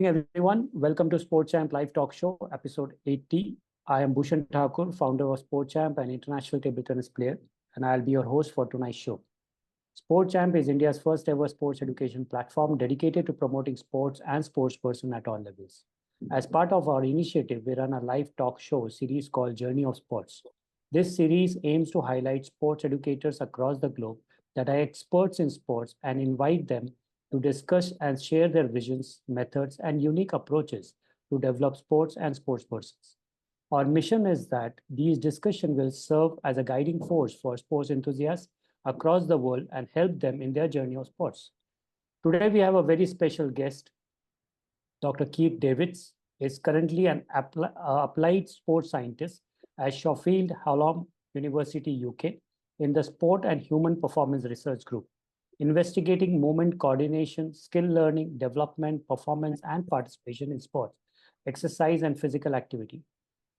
everyone. Welcome to Sports Champ Live Talk Show, episode 80. I am Bhushan Thakur, founder of Sports Champ and international table tennis player, and I'll be your host for tonight's show. Sports Champ is India's first ever sports education platform dedicated to promoting sports and sportsperson at all levels. As part of our initiative, we run a live talk show series called Journey of Sports. This series aims to highlight sports educators across the globe that are experts in sports and invite them to discuss and share their visions, methods, and unique approaches to develop sports and sportspersons. Our mission is that these discussions will serve as a guiding force for sports enthusiasts across the world and help them in their journey of sports. Today, we have a very special guest, Dr. Keith Davids is currently an applied sports scientist at Sheffield Hallam University, UK, in the Sport and Human Performance Research Group, investigating movement coordination, skill learning, development, performance, and participation in sports, exercise, and physical activity.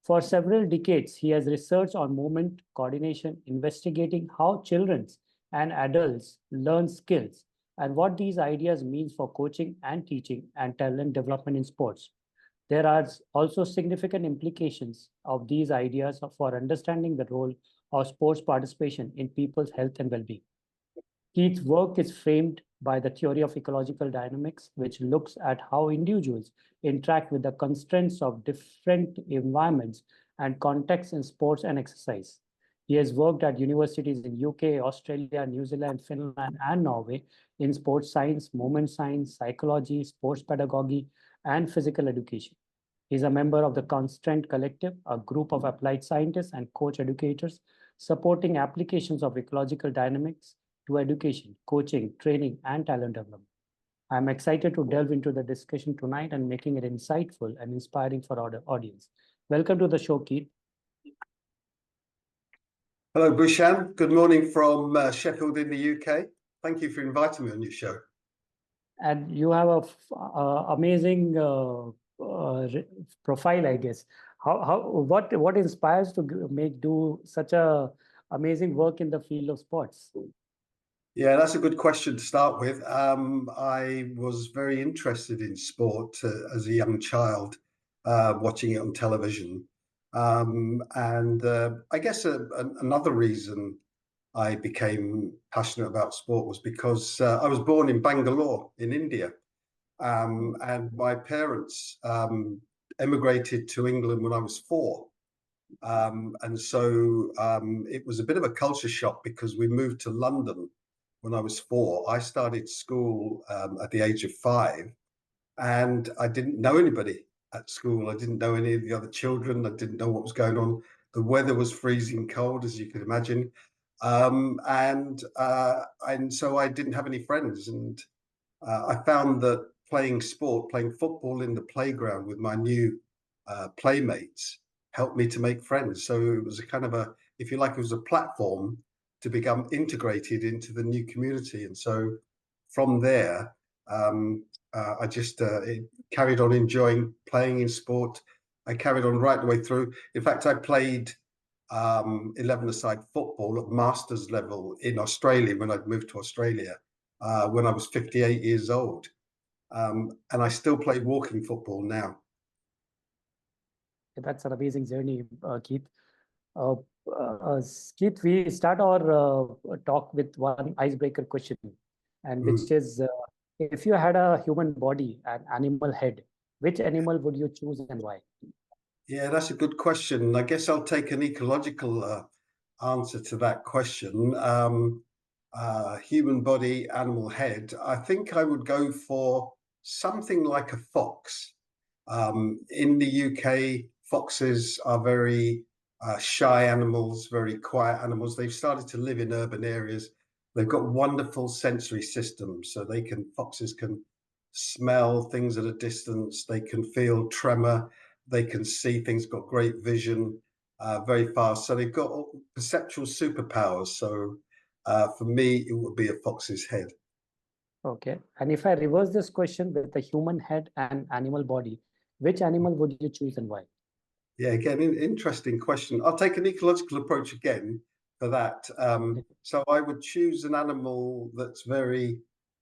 For several decades, he has researched on movement coordination, investigating how children and adults learn skills and what these ideas mean for coaching and teaching and talent development in sports. There are also significant implications of these ideas for understanding the role of sports participation in people's health and well-being. Keith's work is framed by the theory of ecological dynamics, which looks at how individuals interact with the constraints of different environments and contexts in sports and exercise. He has worked at universities in UK, Australia, New Zealand, Finland, and Norway in sports science, movement science, psychology, sports pedagogy, and physical education. He is a member of the Constraint Collective, a group of applied scientists and coach educators supporting applications of ecological dynamics to education, coaching, training, and talent development. I'm excited to delve into the discussion tonight and making it insightful and inspiring for our audience. Welcome to the show, Keith. Hello, Bhushan. Good morning from Sheffield in the UK. Thank you for inviting me on your show. And you have a amazing profile, I guess. What inspires to do such a amazing work in the field of sports? Yeah, that's a good question to start with. I was very interested in sport as a young child, watching it on television. I guess another reason I became passionate about sport was because I was born in Bangalore in India. And my parents emigrated to England when I was 4. It was a bit of a culture shock because we moved to London when I was 4. I started school at the age of 5, and I didn't know anybody at school. I didn't know any of the other children. I didn't know what was going on. The weather was freezing cold, as you can imagine. So I didn't have any friends. And I found that playing football in the playground with my new playmates helped me to make friends. So it was a kind of if you like, it was a platform to become integrated into the new community. And so from there, I just carried on enjoying playing in sport. I carried on right the way through. In fact, I played 11-a-side football at masters level in Australia when I'd moved to Australia when I was 58 years old. And I still play walking football now. That's an amazing journey, Keith. Keith, we start our talk with one icebreaker question, and which is, if you had a human body and animal head, which animal would you choose and why? Yeah, that's a good question. I guess I'll take an ecological answer to that question. Human body, animal head. I think I would go for something like a fox. In the UK, foxes are very shy animals, very quiet animals. They've started to live in urban areas. They've got wonderful sensory systems, so foxes can smell things at a distance. They can feel tremor. They can see things. Got great vision, very fast. So they've got perceptual superpowers. So for me, it would be a fox's head. Okay. And if I reverse this question with the human head and animal body, which animal would you choose and why? Yeah, again, interesting question. I'll take an ecological approach again for that. So I would choose an animal that's very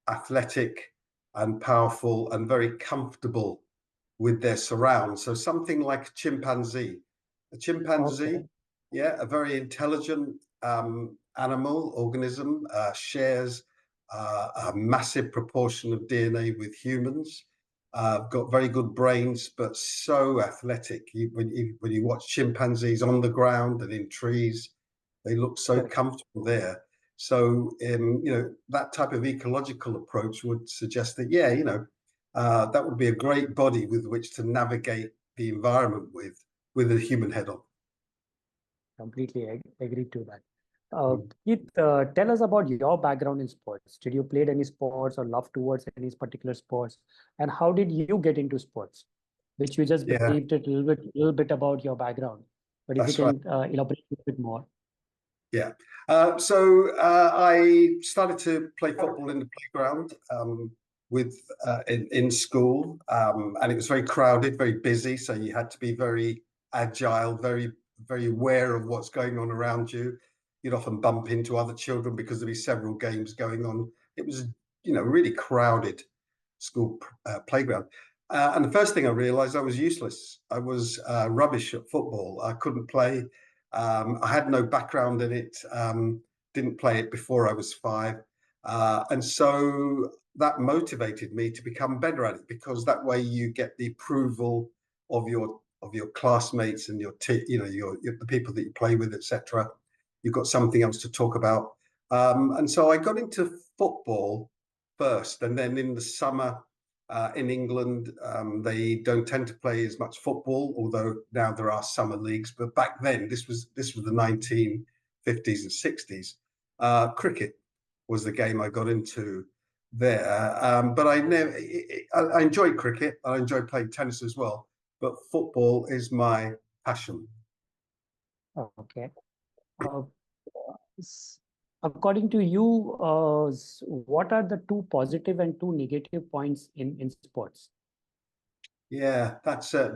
athletic and powerful and very comfortable with their surrounds. So something like a chimpanzee. A chimpanzee, Okay. yeah, a very intelligent animal, organism, shares a massive proportion of DNA with humans. Got very good brains, but so athletic. When you watch chimpanzees on the ground and in trees, they look so Correct. comfortable there. So, that type of ecological approach would suggest that, yeah, that would be a great body with which to navigate the environment with a human head on. Completely agree to that. Mm. Keith, tell us about your background in sports. Did you play any sports or love towards any particular sports? And how did you get into sports? Which you just Yeah, briefed it a little bit about your background. But if you that's right. can elaborate a bit more. Yeah. So I started to play football in the playground with in school, and it was very crowded, very busy. So you had to be very agile, very aware of what's going on around you. You'd often bump into other children because there'd be several games going on. It was, really crowded school playground. And the first thing I realized, I was useless. I was rubbish at football. I couldn't play. I had no background in it, didn't play it before I was 5. And so that motivated me to become better at it, because that way you get the approval of your classmates and your the people that you play with, etc. You've got something else to talk about. And so I got into football first, and then in the summer in England, they don't tend to play as much football, although now there are summer leagues. But back then, this was the 1950s and 60s. Cricket was the game I got into there. But I enjoyed cricket. I enjoyed playing tennis as well. But football is my passion. Okay. Uh, According to you, what are the two positive and two negative points in sports? Yeah, that's a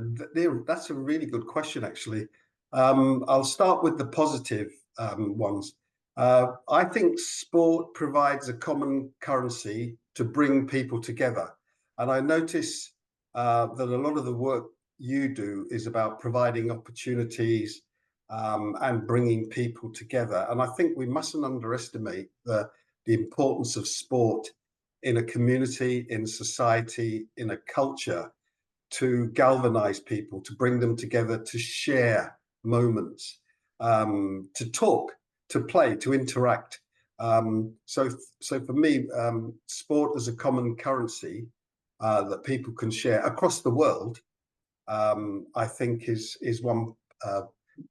really good question, actually. I'll start with the positive ones. I think sport provides a common currency to bring people together, and I notice that a lot of the work you do is about providing opportunities and bringing people together. And I think we mustn't underestimate the importance of sport in a community, in society, in a culture, to galvanize people, to bring them together, to share moments, to talk, to play, to interact. So for me, sport as a common currency that people can share across the world, I think is one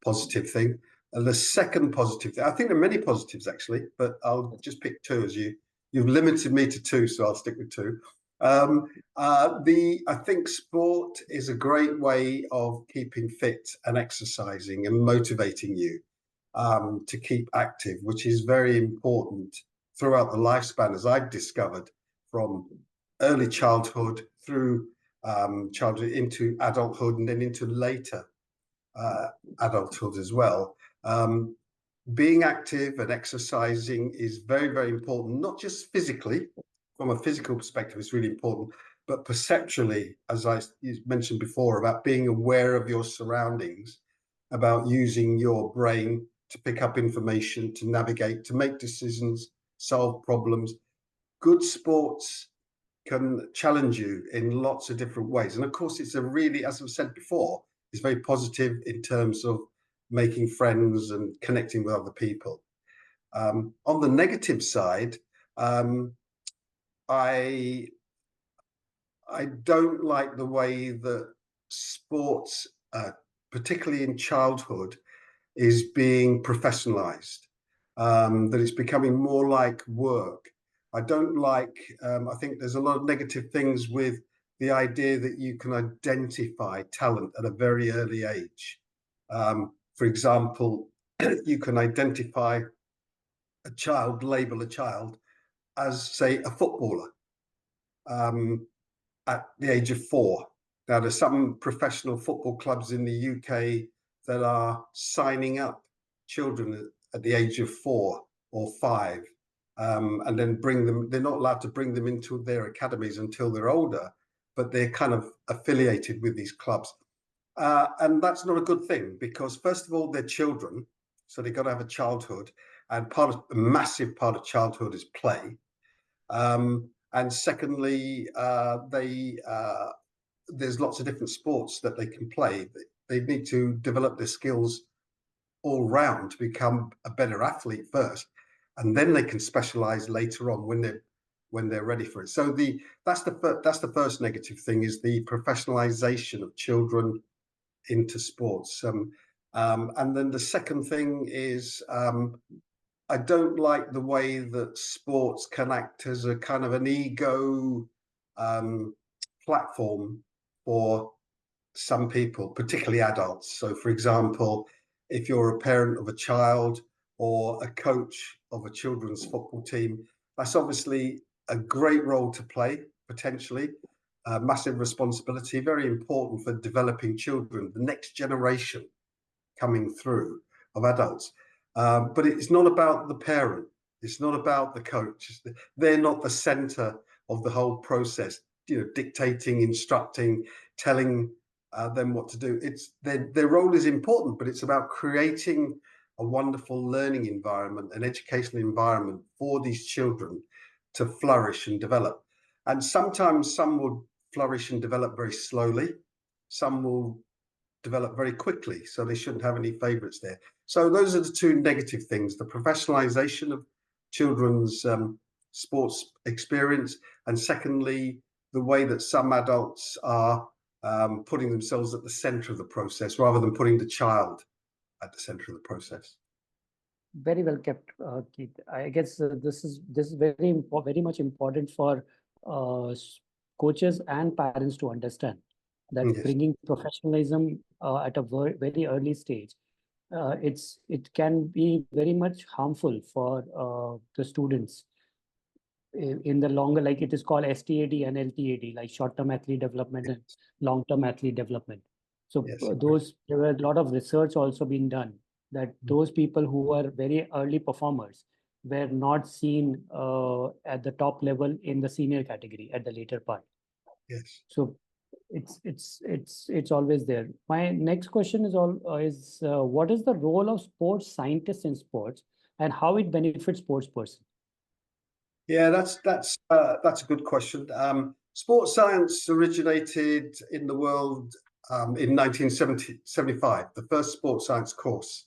positive thing. And the second positive thing, I think there are many positives actually, but I'll just pick two, as you've limited me to two, so I'll stick with two. I think sport is a great way of keeping fit and exercising and motivating you to keep active, which is very important throughout the lifespan, as I've discovered, from early childhood through childhood into adulthood and then into later adulthood as well. Being active and exercising is very, very important, not just physically, from a physical perspective, it's really important, but perceptually, as I mentioned before, about being aware of your surroundings, about using your brain to pick up information, to navigate, to make decisions, solve problems. Good sports can challenge you in lots of different ways. And of course, it's a really, as I've said before, it's very positive in terms of making friends and connecting with other people. On the negative side, I don't like the way that sports, particularly in childhood, is being professionalized. That it's becoming more like work. I don't like. I think there's a lot of negative things with the idea that you can identify talent at a very early age. For example, you can identify a child, label a child as, say, a footballer at the age of 4. Now, there's some professional football clubs in the UK that are signing up children at the age of 4 or 5, and then bring them. They're not allowed to bring them into their academies until they're older. but they're kind of affiliated with these clubs. And that's not a good thing, because first of all, they're children, so they've got to have a childhood, and a massive part of childhood is play. And secondly, there's lots of different sports that they can play. They need to develop their skills all round to become a better athlete first, and then they can specialize later on when they're ready for it. So that's the first negative thing, is the professionalization of children into sports. And then the second thing is, I don't like the way that sports can act as a kind of an ego platform for some people, particularly adults. So, for example, if you're a parent of a child or a coach of a children's football team, that's obviously a great role to play, potentially. Massive responsibility, very important for developing children, the next generation coming through of adults. But it's not about the parent. It's not about the coach. They're not the center of the whole process, dictating, instructing, telling them what to do. It's their role is important, but it's about creating a wonderful learning environment, an educational environment for these children to flourish and develop. And sometimes some will flourish and develop very slowly. Some will develop very quickly, so they shouldn't have any favorites there. So those are the two negative things: the professionalization of children's sports experience, and secondly, the way that some adults are putting themselves at the center of the process rather than putting the child at the center of the process. Very well kept, Keith. I guess this is very much important for coaches and parents to understand that Yes. bringing professionalism at a very early stage, it can be very much harmful for the students in the longer, like it is called STAD and LTAD, like short-term athlete development and long-term athlete development. So Yes. there were a lot of research also being done that those people who were very early performers were not seen at the top level in the senior category at the later part. Yes. So it's always there. My next question is what is the role of sports scientists in sports and how it benefits sports person? Yeah, that's a good question. Sports science originated in the world in 1975. The first sports science course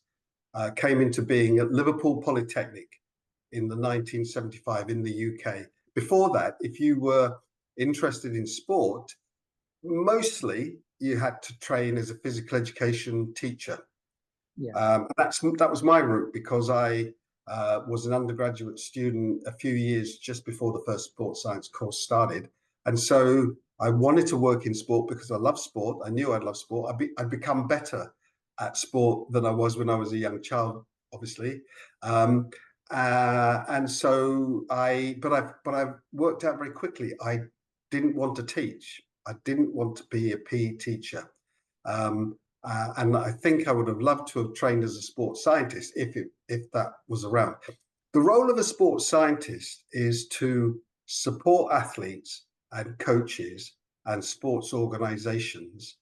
came into being at Liverpool Polytechnic in the 1975 in the UK. Before that, if you were interested in sport, mostly you had to train as a physical education teacher. Yeah. That was my route, because I was an undergraduate student a few years just before the first sports science course started. And so I wanted to work in sport because I love sport. I knew I'd love sport. I'd become better at sport than I was when I was a young child, obviously. And so but I've worked out very quickly. I didn't want to teach. I didn't want to be a PE teacher. And I think I would have loved to have trained as a sports scientist if that was around. The role of a sports scientist is to support athletes and coaches and sports organizations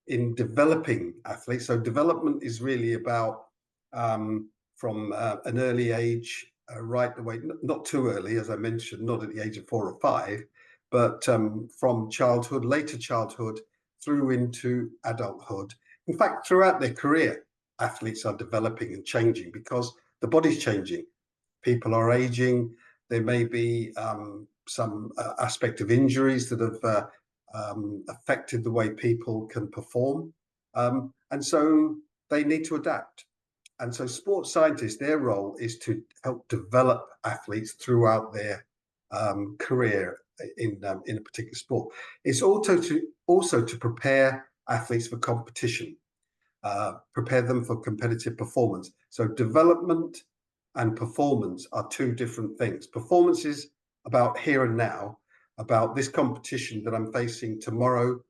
in developing athletes. So development is really about from an early age right the way, not too early, as I mentioned, not at the age of 4 or 5, but from childhood, later childhood, through into adulthood. In fact, throughout their career, athletes are developing and changing because the body's changing. People are aging. There may be some aspect of injuries that have affected the way people can perform. And so they need to adapt. And so sports scientists, their role is to help develop athletes throughout their career in a particular sport. It's also to prepare athletes for competition, prepare them for competitive performance. So development and performance are two different things. Performance is about here and now, about this competition that I'm facing tomorrow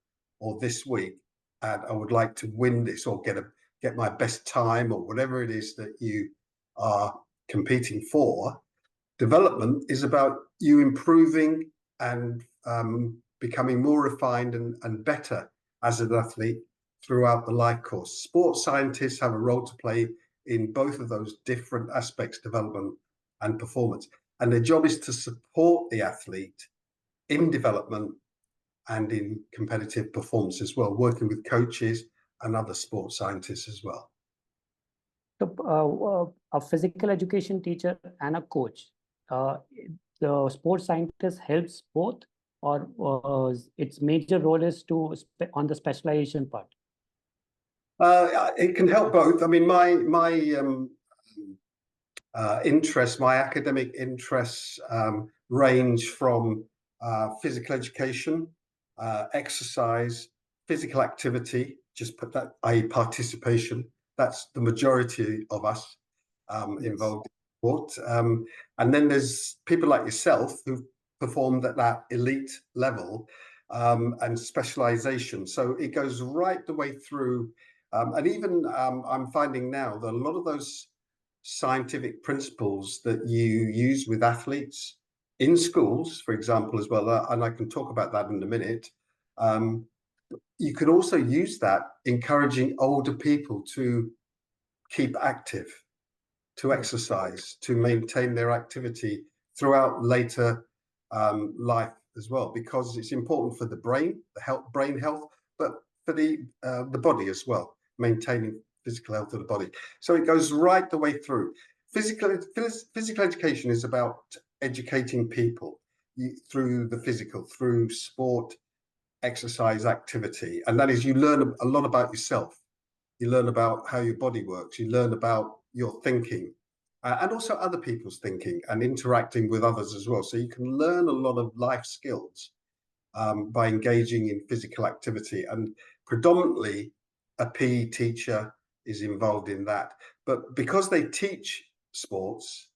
or this week, and I would like to win this or get my best time or whatever it is that you are competing for. Development is about you improving and becoming more refined and better as an athlete throughout the life course. Sports scientists have a role to play in both of those different aspects, development and performance. And their job is to support the athlete in development and in competitive performance as well, working with coaches and other sports scientists as well. So, a physical education teacher and a coach, the sports scientist helps both, or its major role is on the specialization part? It can help both. I mean, my interests, my academic interests range from physical education, exercise, physical activity, just put that, i.e. participation. That's the majority of us involved in sport. And then there's people like yourself who've performed at that elite level and specialization. So it goes right the way through. And even I'm finding now that a lot of those scientific principles that you use with athletes in schools, for example, as well, and I can talk about that in a minute, you could also use that encouraging older people to keep active, to exercise, to maintain their activity throughout later life as well, because it's important for the brain, brain health, but for the body as well, maintaining physical health of the body. So it goes right the way through. Physical education is about educating people through the physical, through sport, exercise, activity. And that is, you learn a lot about yourself. You learn about how your body works. You learn about your thinking and also other people's thinking and interacting with others as well. So you can learn a lot of life skills by engaging in physical activity. And predominantly a PE teacher is involved in that. But because they teach sports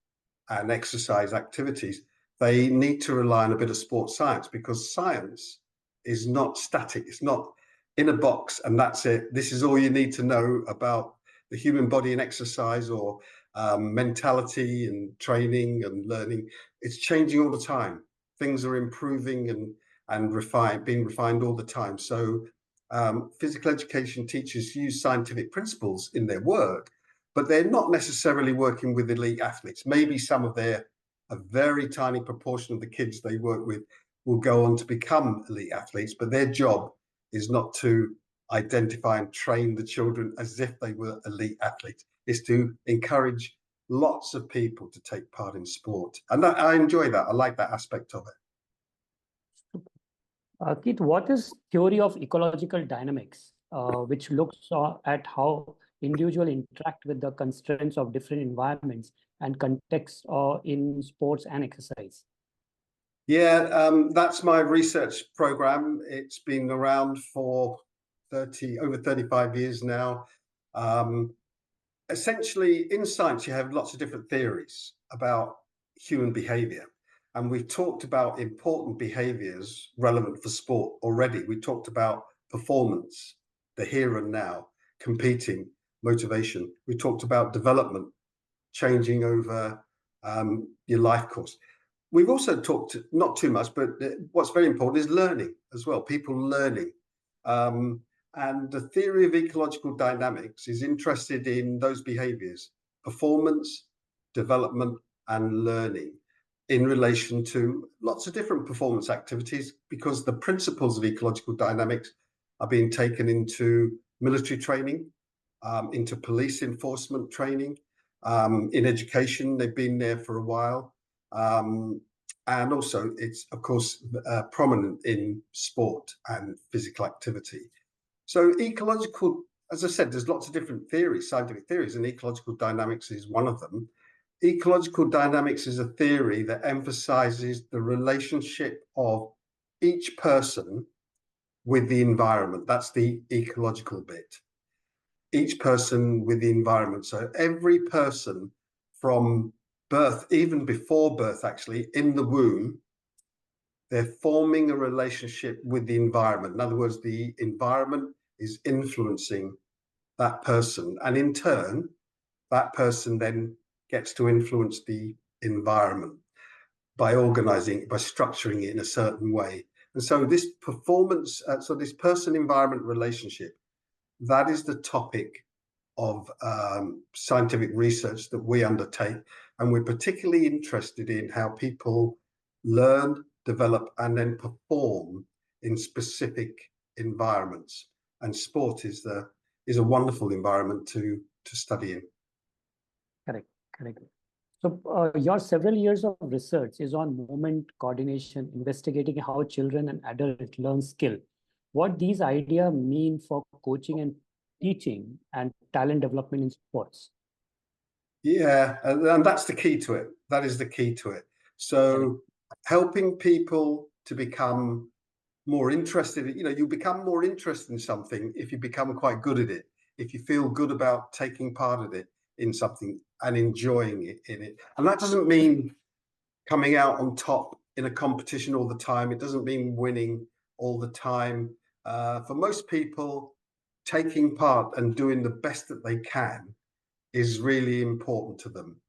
and exercise activities, they need to rely on a bit of sports science, because science is not static. It's not in a box and that's it. This is all you need to know about the human body and exercise, or mentality and training and learning. It's changing all the time. Things are improving and being refined all the time. So physical education teachers use scientific principles in their work, but they're not necessarily working with elite athletes. Maybe a very tiny proportion of the kids they work with will go on to become elite athletes, but their job is not to identify and train the children as if they were elite athletes. It's to encourage lots of people to take part in sport. And I enjoy that. I like that aspect of it. Keith, what is theory of ecological dynamics, which looks at how individuals interact with the constraints of different environments and contexts in sports and exercise? Yeah, that's my research program. It's been around for over 35 years now. Essentially, in science, you have lots of different theories about human behavior. And we've talked about important behaviors relevant for sport already. We talked about performance, the here and now, competing, motivation. We talked about development, changing over your life course. We've also talked, not too much, but what's very important is learning as well, people learning. And the theory of ecological dynamics is interested in those behaviors, performance, development, and learning in relation to lots of different performance activities, because the principles of ecological dynamics are being taken into military training, into police enforcement training, in education. They've been there for a while. And also it's, of course, prominent in sport and physical activity. So ecological, as I said, there's lots of different theories, scientific theories, and ecological dynamics is one of them. Ecological dynamics is a theory that emphasizes the relationship of each person with the environment. That's the ecological bit. Each person with the environment. So every person from birth, even before birth, actually, in the womb, they're forming a relationship with the environment. In other words, the environment is influencing that person. And in turn, that person then gets to influence the environment by organizing, by structuring it in a certain way. And so this performance, so this person-environment relationship, that is the topic of scientific research that we undertake. And we're particularly interested in how people learn, develop, and then perform in specific environments. And sport is a wonderful environment to study in. Correct, correct. So your several years of research is on movement coordination, investigating how children and adults learn skill. What these ideas mean for coaching and teaching and talent development in sports. Yeah, and that's the key to it. That is the key to it. So helping people to become more interested, you become more interested in something if you become quite good at it, if you feel good about taking part of it in something and enjoying it in it. And that doesn't mean coming out on top in a competition all the time. It doesn't mean winning all the time. For most people, taking part and doing the best that they can is really important to them.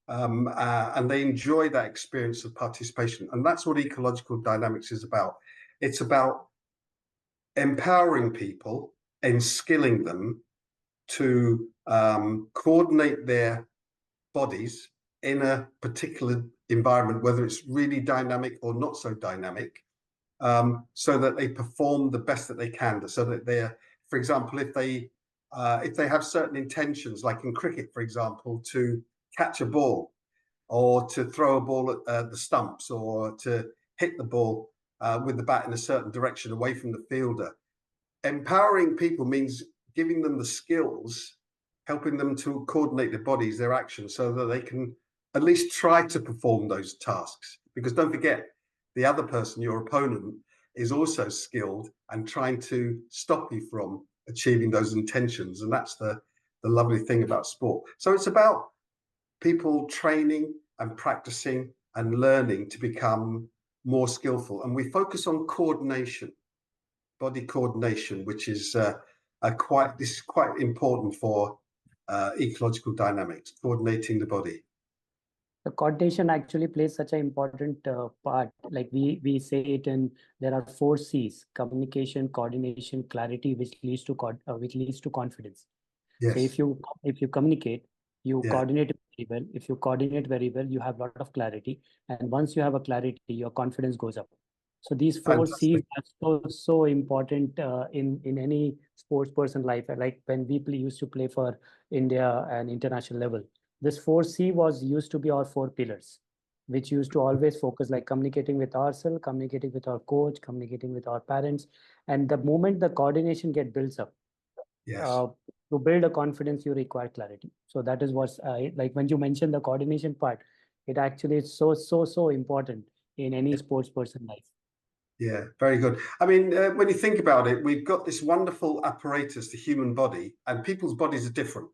And they enjoy that experience of participation. And that's what ecological dynamics is about. It's about empowering people and skilling them to coordinate their bodies in a particular environment, whether it's really dynamic or not so dynamic, so that they perform the best that they can. So that they're, for example, if they have certain intentions, like in cricket, for example, to catch a ball or to throw a ball at the stumps or to hit the ball with the bat in a certain direction away from the fielder. Empowering people means giving them the skills, helping them to coordinate their bodies, their actions, so that they can at least try to perform those tasks. Because don't forget, the other person, your opponent, is also skilled and trying to stop you from achieving those intentions. And that's the lovely thing about sport. So it's about people training and practicing and learning to become more skillful. And we focus on coordination, body coordination, which is quite important for ecological dynamics, coordinating the body. The coordination actually plays such an important part. Like we say it in, there are 4 C's: communication, coordination, clarity, which leads to confidence. Yes. So if you communicate, you Yeah. coordinate very well. If you coordinate very well, you have a lot of clarity. And once you have a clarity, your confidence goes up. So these 4 C's are so important in any sports person life. Like when we used to play for India and international level, this 4C was used to be our 4 pillars, which used to always focus like communicating with ourselves, communicating with our coach, communicating with our parents. And the moment the coordination builds up, yes. To build a confidence, you require clarity. So that is what like when you mentioned the coordination part, it actually is so important in any sports person life. Yeah, very good. I mean, when you think about it, we've got this wonderful apparatus, the human body, and people's bodies are different.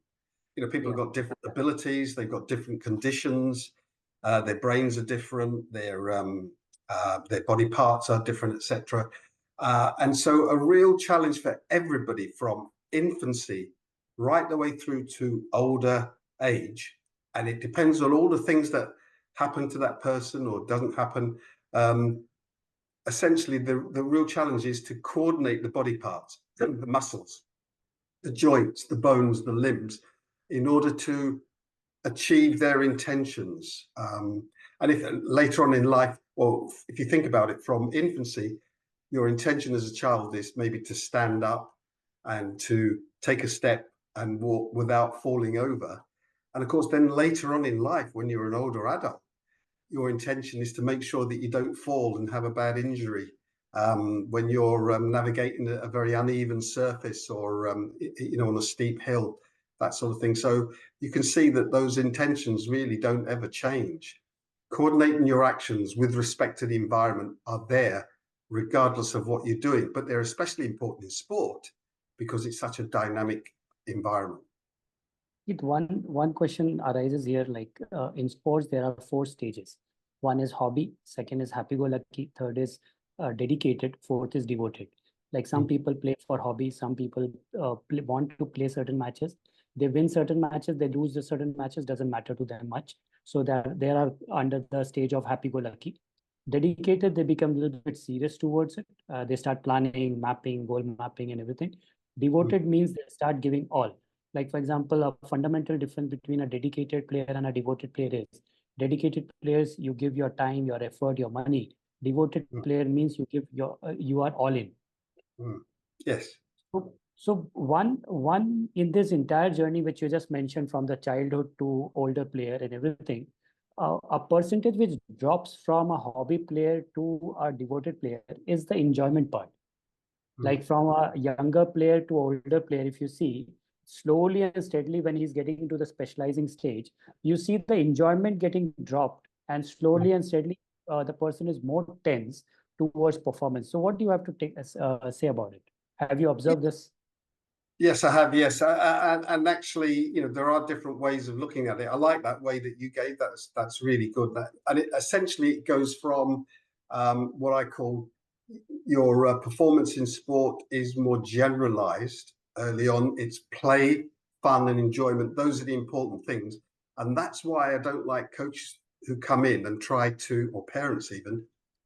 People have got different abilities, they've got different conditions, their brains are different, their body parts are different, etc. And so a real challenge for everybody from infancy right the way through to older age. And it depends on all the things that happen to that person or doesn't happen. Essentially, the real challenge is to coordinate the body parts, the muscles, the joints, the bones, the limbs, in order to achieve their intentions. And if later on in life, well, if you think about it from infancy, your intention as a child is maybe to stand up and to take a step and walk without falling over. And of course, then later on in life, when you're an older adult, your intention is to make sure that you don't fall and have a bad injury when you're navigating a very uneven surface or on a steep hill, that sort of thing. So you can see that those intentions really don't ever change. Coordinating your actions with respect to the environment are there regardless of what you're doing, but they're especially important in sport because it's such a dynamic environment. One question arises here, like in sports, there are 4 stages. One is hobby, second is happy-go-lucky, third is dedicated, fourth is devoted. Like some people play for hobby, some people want to play certain matches. They win certain matches, they lose the certain matches, doesn't matter to them much. So they are under the stage of happy-go-lucky. Dedicated, they become a little bit serious towards it. They start planning, mapping, goal mapping, and everything. Devoted means they start giving all. Like, for example, a fundamental difference between a dedicated player and a devoted player is dedicated players, you give your time, your effort, your money. Devoted Mm, player means you give you are all in. mm. Yes. So one in this entire journey, which you just mentioned, from the childhood to older player and everything, a percentage which drops from a hobby player to a devoted player is the enjoyment part. Mm, Like from a younger player to older player, if you see, slowly and steadily when he's getting into the specializing stage, you see the enjoyment getting dropped, and mm. slowly and steadily the person is more tense towards performance. So what do you have to say about it? Have you observed this? Yes, I have. Yes, and actually, there are different ways of looking at it. I like that way that you gave. That's really good. And it essentially it goes from what I call your performance in sport is more generalized early on. It's play, fun, and enjoyment. Those are the important things, and that's why I don't like coaches who come in and try to, or parents even,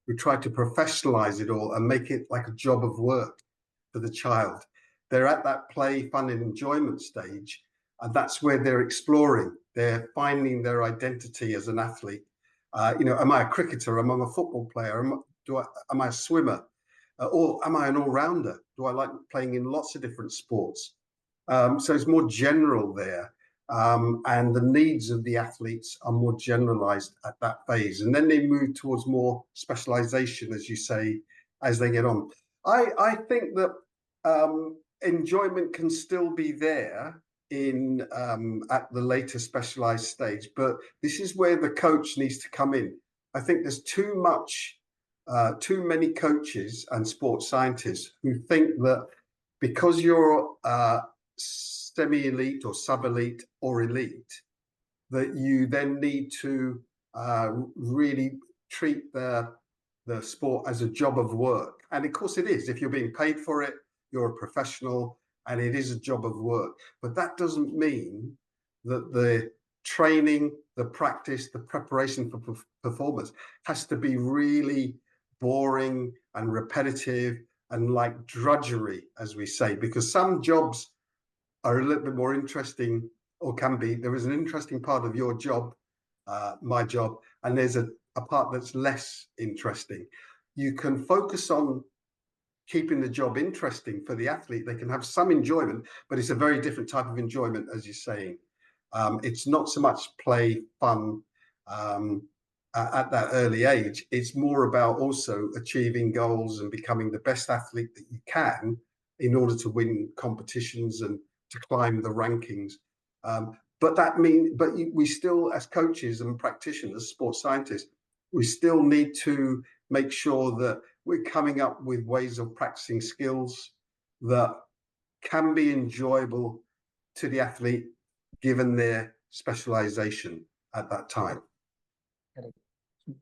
who try to professionalize it all and make it like a job of work for the child. They're at that play, fun, and enjoyment stage, and that's where they're exploring. They're finding their identity as an athlete. Am I a cricketer? Am I a football player? Am I a swimmer? Or am I an all-rounder? Do I like playing in lots of different sports? So it's more general there. And the needs of the athletes are more generalized at that phase. And then they move towards more specialization, as you say, as they get on. I think that enjoyment can still be there in at the later specialized stage, but this is where the coach needs to come in. I think there's too many coaches and sports scientists who think that because you're semi-elite or sub-elite or elite, that you then need to really treat the sport as a job of work. And of course it is. If you're being paid for it, you're a professional and it is a job of work. But that doesn't mean that the training, the practice, the preparation for performance has to be really boring and repetitive and like drudgery, as we say, because some jobs are a little bit more interesting, or can be. There is an interesting part of your job, my job, and there's a part that's less interesting. You can focus on keeping the job interesting for the athlete. They can have some enjoyment, but it's a very different type of enjoyment, as you're saying. It's not so much play, fun at that early age. It's more about also achieving goals and becoming the best athlete that you can in order to win competitions and to climb the rankings. But we still, as coaches and practitioners, sports scientists, we still need to make sure that we're coming up with ways of practicing skills that can be enjoyable to the athlete given their specialization at that time. Correct.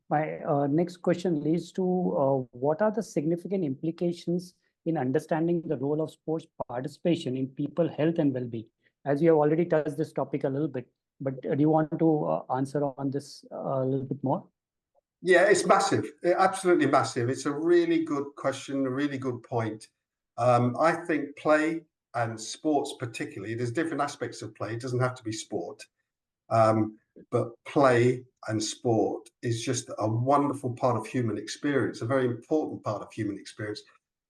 My next question leads to what are the significant implications in understanding the role of sports participation in people health and well-being? As you have already touched this topic a little bit, but do you want to answer on this a little bit more? Yeah, it's massive, absolutely massive. It's a really good question, a really good point. I think play and sports particularly, there's different aspects of play. It doesn't have to be sport. But play and sport is just a wonderful part of human experience, a very important part of human experience.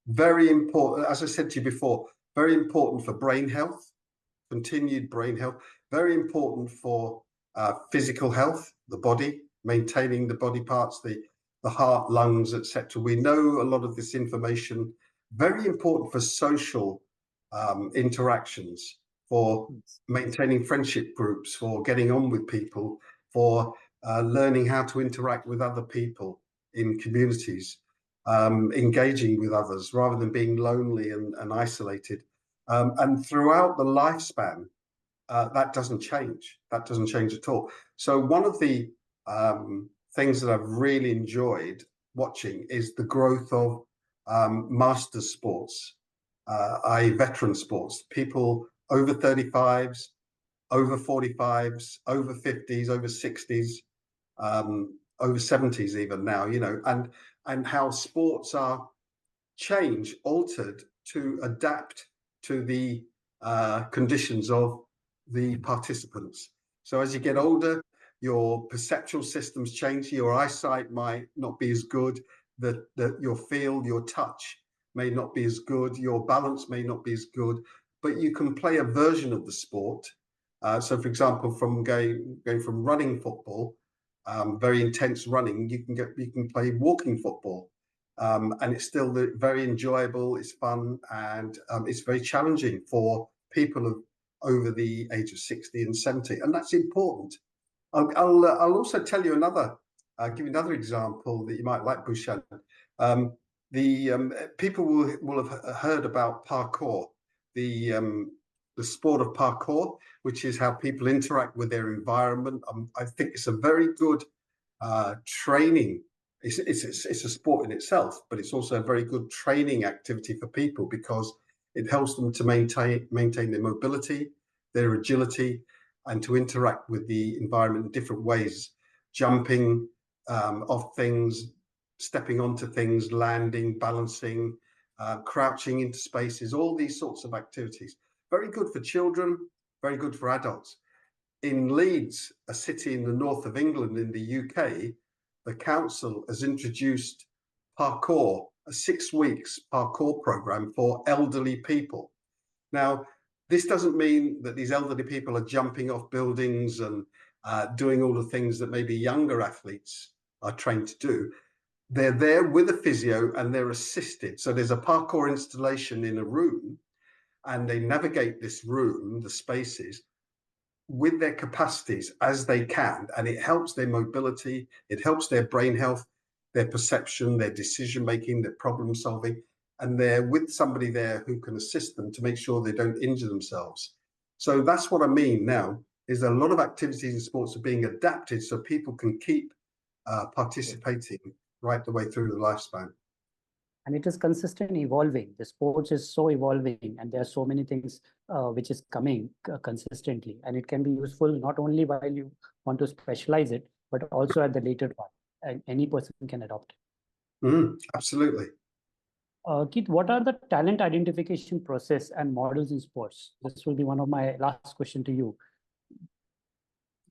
Very important, as I said to you before, very important for brain health, continued brain health, very important for physical health, the body, maintaining the body parts, the heart, lungs, etc. We know a lot of this information, very important for social interactions, for maintaining friendship groups, for getting on with people, for learning how to interact with other people in communities, engaging with others rather than being lonely and isolated. And throughout the lifespan, that doesn't change. That doesn't change at all. So one of the things that I've really enjoyed watching is the growth of masters sports, veteran sports, people over 35s, over 45s, over 50s, over 60s, over 70s even now, you know, and how sports are altered to adapt to the conditions of the participants. So as you get older, your perceptual systems change, your eyesight might not be as good, your feel, your touch may not be as good, your balance may not be as good, but you can play a version of the sport. So for example, from going from running football, very intense running, you can play walking football. And it's still very enjoyable, it's fun, and it's very challenging for people over the age of 60 and 70, and that's important. I'll also tell you give you another example that you might like, Bhushan. People will have heard about parkour, the sport of parkour, which is how people interact with their environment. I think it's a very good training. It's a sport in itself, but it's also a very good training activity for people because it helps them to maintain their mobility, their agility, and to interact with the environment in different ways, jumping off things, stepping onto things, landing, balancing, crouching into spaces, all these sorts of activities. Very good for children, very good for adults. In Leeds, a city in the north of England in the UK, the council has introduced parkour, a 6 weeks parkour program for elderly people. Now, this doesn't mean that these elderly people are jumping off buildings and doing all the things that maybe younger athletes are trained to do. They're there with a physio and they're assisted. So there's a parkour installation in a room and they navigate this room, the spaces, with their capacities as they can. And it helps their mobility, it helps their brain health, their perception, their decision-making, their problem solving. And they're with somebody there who can assist them to make sure they don't injure themselves. So that's what I mean now, is a lot of activities in sports are being adapted so people can keep participating right the way through the lifespan. And it is consistently evolving. The sports is so evolving, and there are so many things which is coming consistently. And it can be useful not only while you want to specialize it, but also at the later part. And any person can adopt it. Absolutely. Keith, what are the talent identification process and models in sports? This will be one of my last question to you.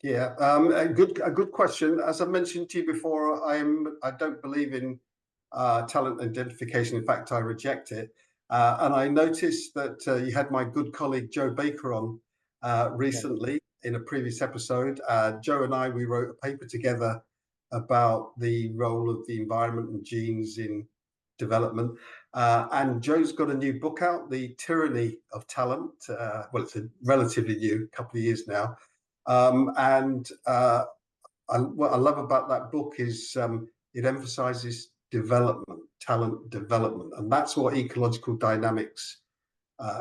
Yeah, a good question. As I mentioned to you before, I don't believe in talent identification. In fact, I reject it. And I noticed that you had my good colleague Joe Baker on recently in a previous episode. Joe and we wrote a paper together about the role of the environment and genes in development. And Joe's got a new book out, The Tyranny of Talent. Well, it's a relatively new, couple of years now. What I love about that book is it emphasizes talent development, and that's what ecological dynamics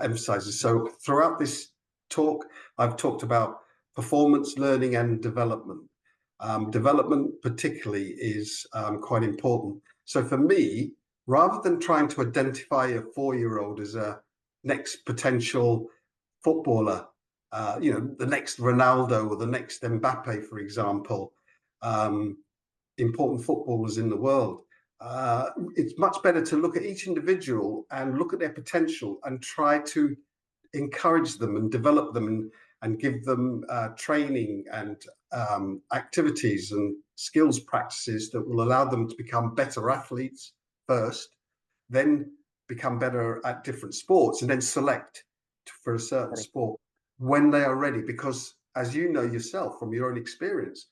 emphasizes. So throughout this talk, I've talked about performance, learning, and development. Development particularly is quite important. So for me, rather than trying to identify a 4-year-old as a next potential footballer, the next Ronaldo or the next Mbappe, for example, important footballers in the world, it's much better to look at each individual and look at their potential and try to encourage them and develop them and give them training and activities and skills practices that will allow them to become better athletes first, then become better at different sports, and then select for a certain sport when they are ready. Because as you know yourself from your own experience,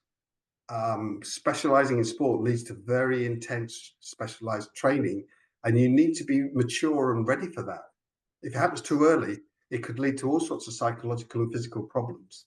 specializing in sport leads to very intense specialized training, and you need to be mature and ready for that. If it happens too early, it could lead to all sorts of psychological and physical problems.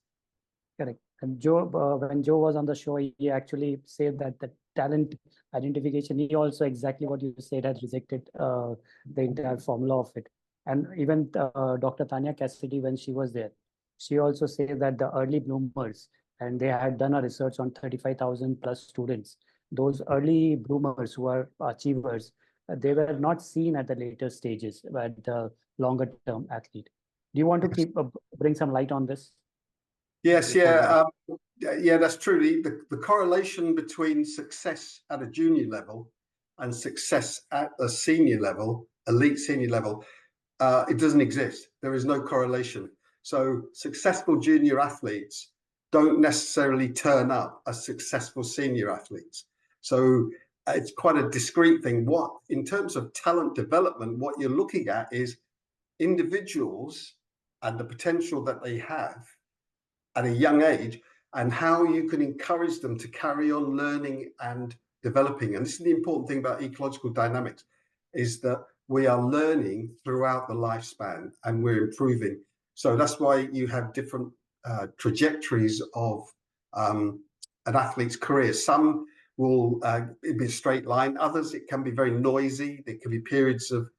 Correct. And Joe, when Joe was on the show, he actually said that the talent identification, he also exactly what you said had rejected the entire formula of it. And even Dr. Tanya Cassidy, when she was there, she also said that the early bloomers, and they had done a research on 35,000 plus students, those early bloomers who are achievers, they were not seen at the later stages, but the longer term athlete. Do you want to bring some light on this? Yes, before that. yeah, that's true. The correlation between success at a junior level and success at a senior level, elite senior level, it doesn't exist. There is no correlation. So successful junior athletes don't necessarily turn up as successful senior athletes. So it's quite a discrete thing. What, in terms of talent development, what you're looking at is individuals and the potential that they have at a young age, and how you can encourage them to carry on learning and developing. And this is the important thing about ecological dynamics, is that we are learning throughout the lifespan and we're improving. So that's why you have different trajectories of an athlete's career. Some will be a straight line. Others, it can be very noisy. There can be periods of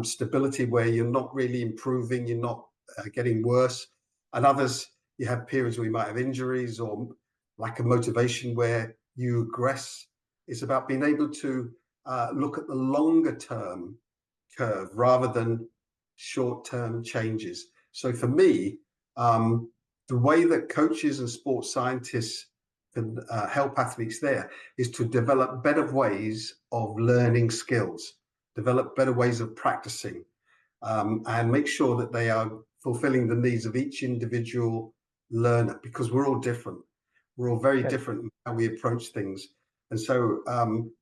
stability where you're not really improving, you're not getting worse. And others, you have periods where you might have injuries or lack of motivation where you regress. It's about being able to look at the longer term curve rather than short term changes. So for me, the way that coaches and sports scientists can help athletes there is to develop better ways of learning skills, develop better ways of practicing, and make sure that they are fulfilling the needs of each individual learner, because we're all different. We're all very different in how we approach things. And so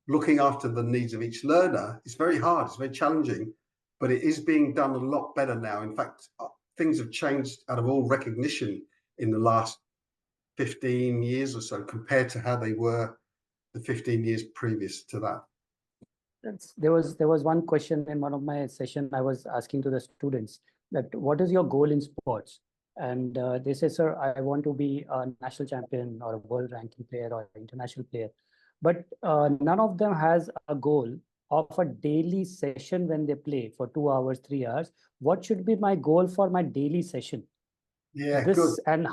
looking after the needs of each learner is very hard, it's very challenging, but it is being done a lot better now. In fact, things have changed out of all recognition in the last 15 years or so compared to how they were the 15 years previous to that. There was one question in one of my session I was asking to the students that what is your goal in sports? And they say, sir, I want to be a national champion or a world ranking player or international player. But none of them has a goal of a daily session when they play for 2 hours, 3 hours. What should be my goal for my daily session? Yeah, This good. and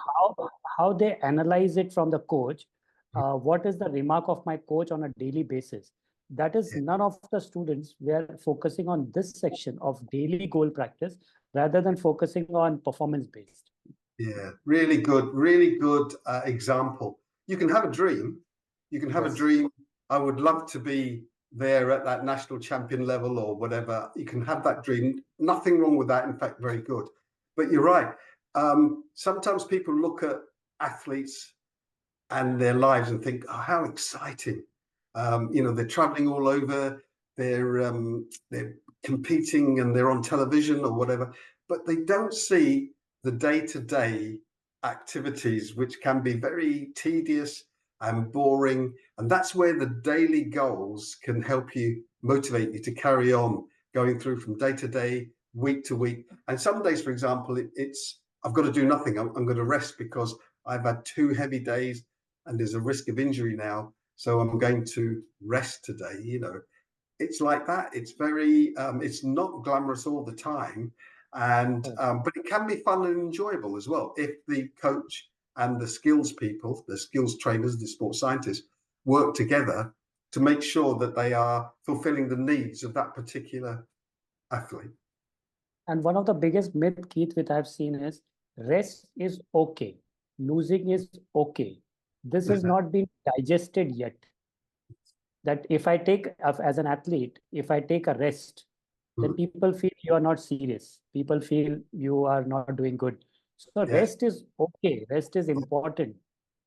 how they analyze it from the coach. What is the remark of my coach on a daily basis? That is, none of the students were focusing on this section of daily goal practice rather than focusing on performance based. Yeah, really good example. You can have a dream. You can have a dream. I would love to be there at that national champion level or whatever. You can have that dream. Nothing wrong with that. In fact, very good. But you're right. Sometimes people look at athletes and their lives and think, oh, how exciting. They're traveling all over. They're competing and they're on television or whatever, but they don't see the day-to-day activities, which can be very tedious and boring. And that's where the daily goals can help you, motivate you to carry on going through from day to day, week to week. And some days, for example, it's I've got to do nothing. I'm going to rest because I've had 2 heavy days and there's a risk of injury now. So I'm going to rest today. It's like that. It's very, it's not glamorous all the time. And but it can be fun and enjoyable as well if the coach and the skills people, the skills trainers, the sports scientists work together to make sure that they are fulfilling the needs of that particular athlete. And one of the biggest myth, Keith, which I've seen is rest is okay, losing is okay. This has not been digested yet. That if I take, as an athlete, if I take a rest, then people feel you are not serious. People feel you are not doing good. So rest is okay. Rest is important.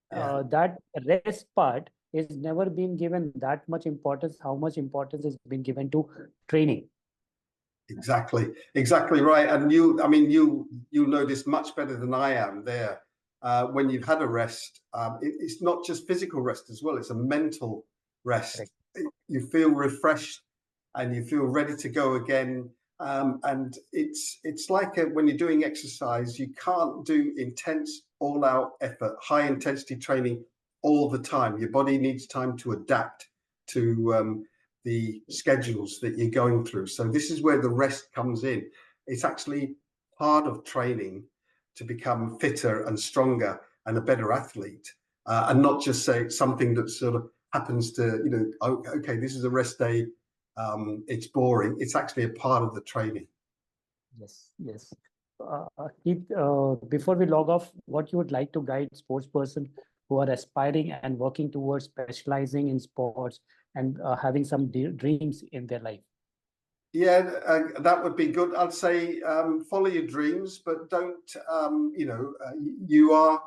That rest part is never been given that much importance. How much importance is being given to training? Exactly right. And you know this much better than I am. There, when you've had a rest, it's not just physical rest as well. It's a mental rest. Correct. You feel refreshed and you feel ready to go again. And it's like when you're doing exercise, you can't do intense, all-out effort, high-intensity training all the time. Your body needs time to adapt to the schedules that you're going through. So this is where the rest comes in. It's actually part of training to become fitter and stronger and a better athlete, and not just say something that sort of happens to, okay, this is a rest day. It's boring. It's actually a part of the training. Yes. Keith, before we log off, what you would like to guide sports person who are aspiring and working towards specializing in sports and having some dreams in their life? Yeah, that would be good. I'd say follow your dreams, but don't, you are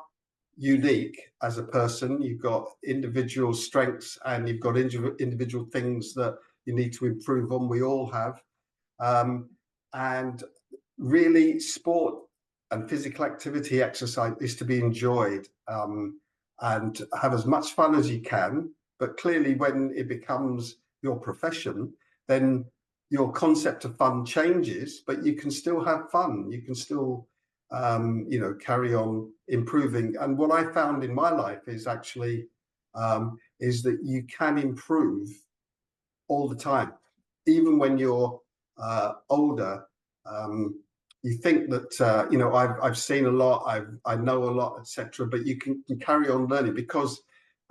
unique as a person. You've got individual strengths and you've got individual things that you need to improve on. We all have. And really, sport and physical activity, exercise is to be enjoyed, and have as much fun as you can. But clearly, when it becomes your profession, then your concept of fun changes, but you can still have fun. You can still, carry on improving. And what I found in my life is actually, is that you can improve all the time, even when you're older. You think that I've seen a lot, I know a lot, etc. But you can carry on learning because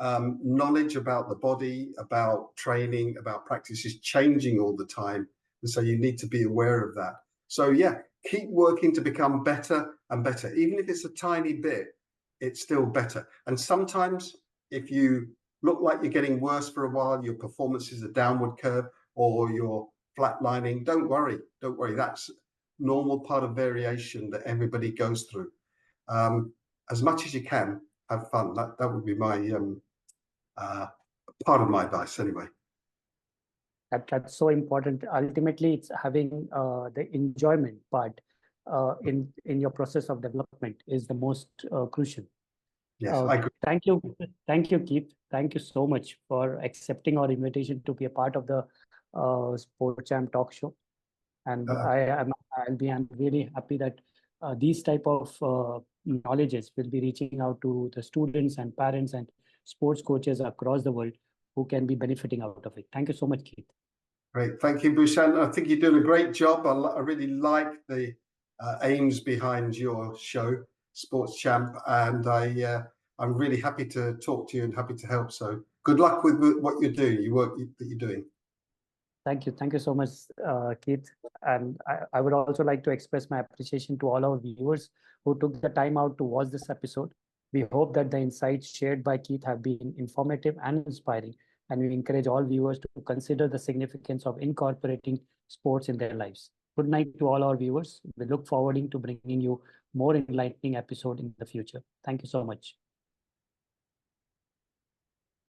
knowledge about the body, about training, about practice is changing all the time, and so you need to be aware of that. So yeah, keep working to become better and better, even if it's a tiny bit. It's still better. And sometimes, if you look like you're getting worse for a while, your performance is a downward curve, or you're flatlining, don't worry. That's normal part of variation that everybody goes through. As much as you can, have fun. That would be my part of my advice anyway. That's so important. Ultimately, it's having the enjoyment part in your process of development is the most crucial. Yes, I agree. Thank you, Keith. Thank you so much for accepting our invitation to be a part of the Sport Champ Talk Show. And I'm really happy that these type of knowledges will be reaching out to the students and parents and sports coaches across the world who can be benefiting out of it. Thank you so much, Keith. Great, thank you, Bhushan. I think you're doing a great job. I really like the aims behind your show, Sports Champ, and I'm really happy to talk to you and happy to help. So good luck with what you're doing, your work that you're doing. Thank you so much, Keith. And I would also like to express my appreciation to all our viewers who took the time out to watch this episode. We hope that the insights shared by Keith have been informative and inspiring, and we encourage all viewers to consider the significance of incorporating sports in their lives. Good night to all our viewers. We look forward to bringing you more enlightening episode in the future. Thank you so much.